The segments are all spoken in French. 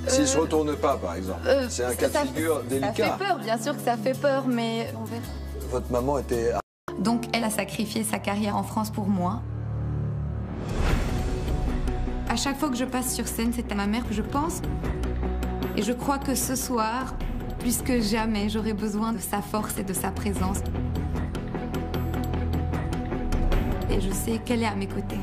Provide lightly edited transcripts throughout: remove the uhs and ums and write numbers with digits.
S'il ne se retourne pas, par exemple. C'est un cas de figure délicat. Ça fait peur, bien sûr que ça fait peur, mais on verra. Votre maman était... Donc, elle a sacrifié sa carrière en France pour moi. À chaque fois que je passe sur scène, c'est à ma mère que je pense. Et je crois que ce soir, plus que jamais, j'aurai besoin de sa force et de sa présence. Et je sais qu'elle est à mes côtés.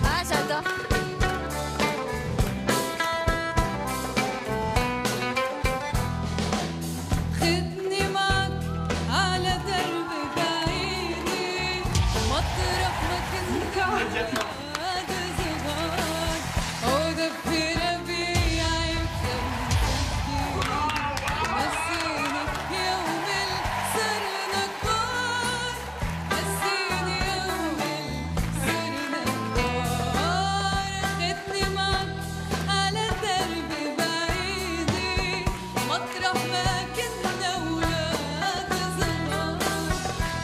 Ah, j'adore. خدني معك على درب بعيني مطرح ما كنت قاعد صغار ودفي ربيعي نسيني يوم صرنا كبار نسيني يوم صرنا كبار خدني معك على درب بعيني مطرح ما كنا ولاد صغار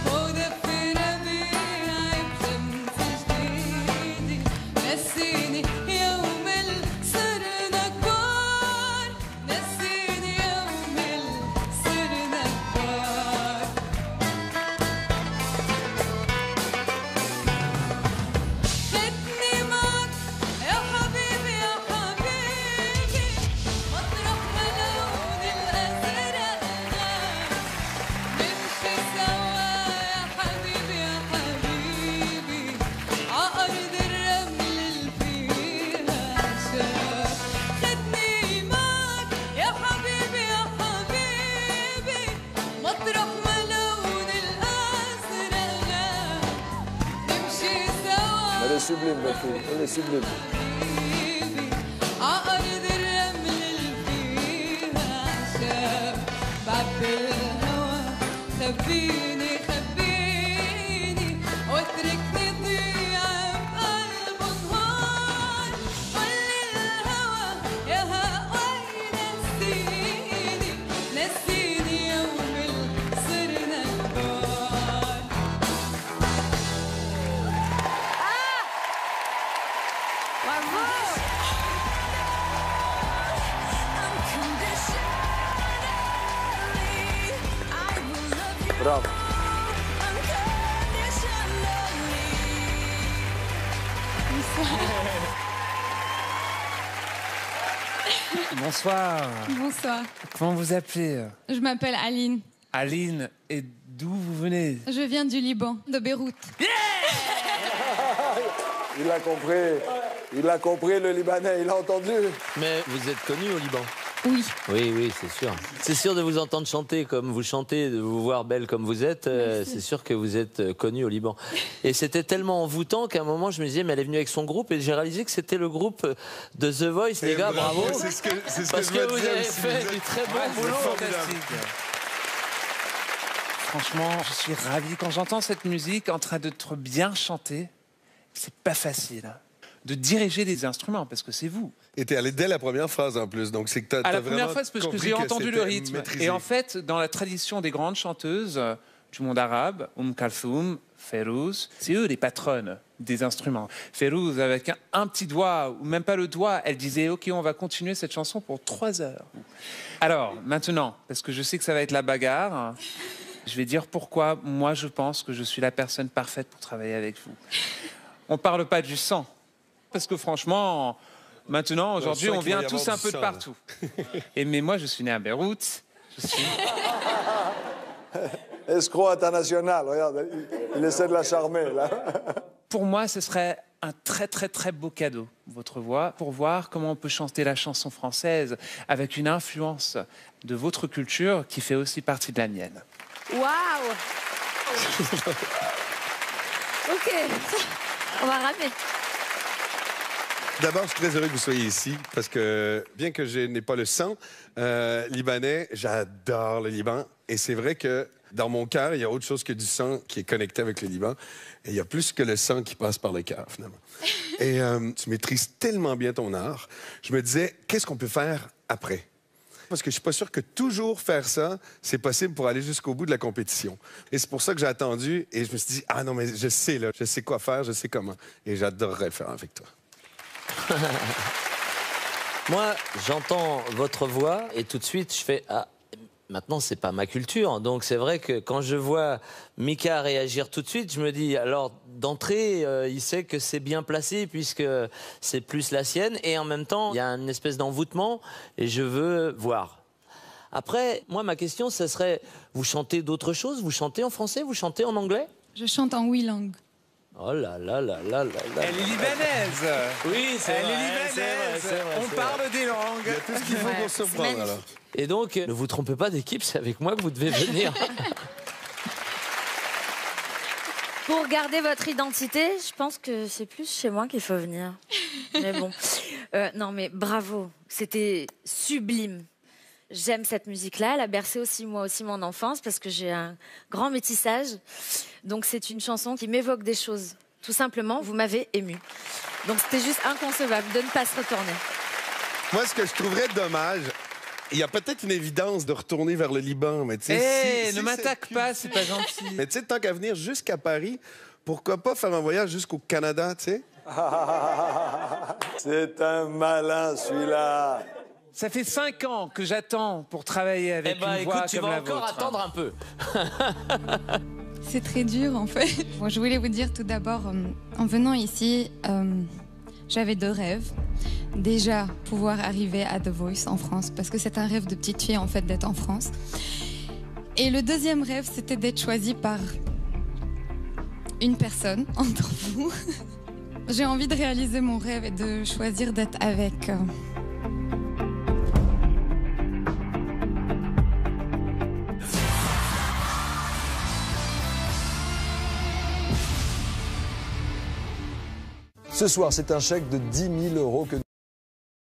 ودفي ربيعي بشمس جديدة نسيني يوم صرنا كبار نسيني يوم صرنا كبار خدني معك يا حبيبي يا حبيبي مطرح ما لون الأزرق نمشي سوا يا حبيبي يا حبيبي عأرض الرمل اللي فيها شاف خدني معك يا حبيبي يا حبيبي مطرح ما لون الأزرق نمشي سوا Elle est sublime, ma fille. Elle est sublime. عأرض الرمل اللي فيها شاف بعد الهوى خبيني خبيني واتركني ضيع بقلب نهار قولي الهوى يا هواي نسيني نسيني يوم صرنا كبار Bravo. Bonsoir. Bonsoir, Comment vous appelez? je m'appelle Aline. Aline, et d'où vous venez? Je viens du Liban, de Beyrouth. Il a compris. Il a compris, le Libanais. Il a entendu. Mais vous êtes connu au Liban? Oui. Oui, oui, c'est sûr. C'est sûr de vous entendre chanter comme vous chantez, de vous voir belle comme vous êtes. C'est sûr que vous êtes connue au Liban. Et c'était tellement envoûtant qu'à un moment, je me disais, mais elle est venue avec son groupe et j'ai réalisé que c'était le groupe de The Voice. Les gars, bravo. C'est ce que Parce je que me vous disais avez aussi, fait vous du êtes- très bon Ouais, c'est boulot. formidable. Franchement, je suis ravi. Quand j'entends cette musique en train d'être bien chantée, c'est pas facile hein, de diriger des instruments, parce que c'est vous. Et t'es allé dès la première phrase en plus, donc c'est que t'as À la vraiment première phrase, parce que compris j'ai entendu le c'était rythme. maîtrisé. Et en fait, dans la tradition des grandes chanteuses du monde arabe, Kalthoum, Fayrouz, c'est eux les patronnes des instruments. Fayrouz, avec un petit doigt, ou même pas le doigt, elle disait « Ok, on va continuer cette chanson pour 3 heures. » Alors, maintenant, parce que je sais que ça va être la bagarre, je vais dire pourquoi moi je pense que je suis la personne parfaite pour travailler avec vous. On parle pas du sang, parce que franchement, maintenant, aujourd'hui, sent on qu'il va vient y tous avoir un du peu de sang, partout. Et mais moi, je suis né à Beyrouth. Je suis... Escroc international, regarde, il essaie de la charmer, là. Pour moi, ce serait un très très très beau cadeau, votre voix, pour voir comment on peut chanter la chanson française avec une influence de votre culture qui fait aussi partie de la mienne. Waouh. Ok, on va ramer. D'abord, je suis très heureux que vous soyez ici parce que, bien que je n'ai pas le sang libanais, j'adore le Liban. Et c'est vrai que dans mon cœur, il y a autre chose que du sang qui est connecté avec le Liban. Et il y a plus que le sang qui passe par le cœur, finalement. Et tu maîtrises tellement bien ton art. Je me disais, qu'est-ce qu'on peut faire après? Parce que je suis pas sûr que toujours faire ça, c'est possible pour aller jusqu'au bout de la compétition. Et c'est pour ça que j'ai attendu et je me suis dit, ah non, mais je sais, là, je sais quoi faire, je sais comment. Et j'adorerais le faire avec toi. Moi, j'entends votre voix et tout de suite, je fais « Ah, maintenant, c'est pas ma culture. » Donc, c'est vrai que quand je vois Mika réagir tout de suite, je me dis, alors, d'entrée, il sait que c'est bien placé puisque c'est plus la sienne. Et en même temps, il y a une espèce d'envoûtement et je veux voir. Après, moi, ma question, ce serait, vous chantez d'autres choses? Vous chantez en français? Vous chantez en anglais? Je chante en 8 langues. Oh là là là là là là. Elle est libanaise. Oui, c'est Elle vrai. est libanaise. On parle des langues. Il y a tout ce qu'il faut pour se surprendre, alors. Et donc, ne vous trompez pas d'équipe, c'est avec moi que vous devez venir. Pour garder votre identité, je pense que c'est plus chez moi qu'il faut venir. Mais bon. Non, mais bravo. C'était sublime. J'aime cette musique-là. Elle a bercé aussi, moi aussi, mon enfance parce que j'ai un grand métissage. Donc, c'est une chanson qui m'évoque des choses. Tout simplement, vous m'avez émue. Donc, c'était juste inconcevable de ne pas se retourner. Moi, ce que je trouverais dommage, il y a peut-être une évidence de retourner vers le Liban, mais tu sais... Ne m'attaque pas, c'est pas gentil. Mais tu sais, tant qu'à venir jusqu'à Paris, pourquoi pas faire un voyage jusqu'au Canada, tu sais? C'est un malin, celui-là. Ça fait 5 ans que j'attends pour travailler avec une écoute, voix tu comme vas la encore vôtre. attendre un peu. C'est très dur en fait. Bon, je voulais vous dire tout d'abord, en venant ici, j'avais 2 rêves. Déjà, pouvoir arriver à The Voice en France, parce que c'est un rêve de petite fille en fait d'être en France. Et le deuxième rêve, c'était d'être choisie par une personne entre vous. J'ai envie de réaliser mon rêve et de choisir d'être avec... Ce soir, c'est un chèque de 10 000 € que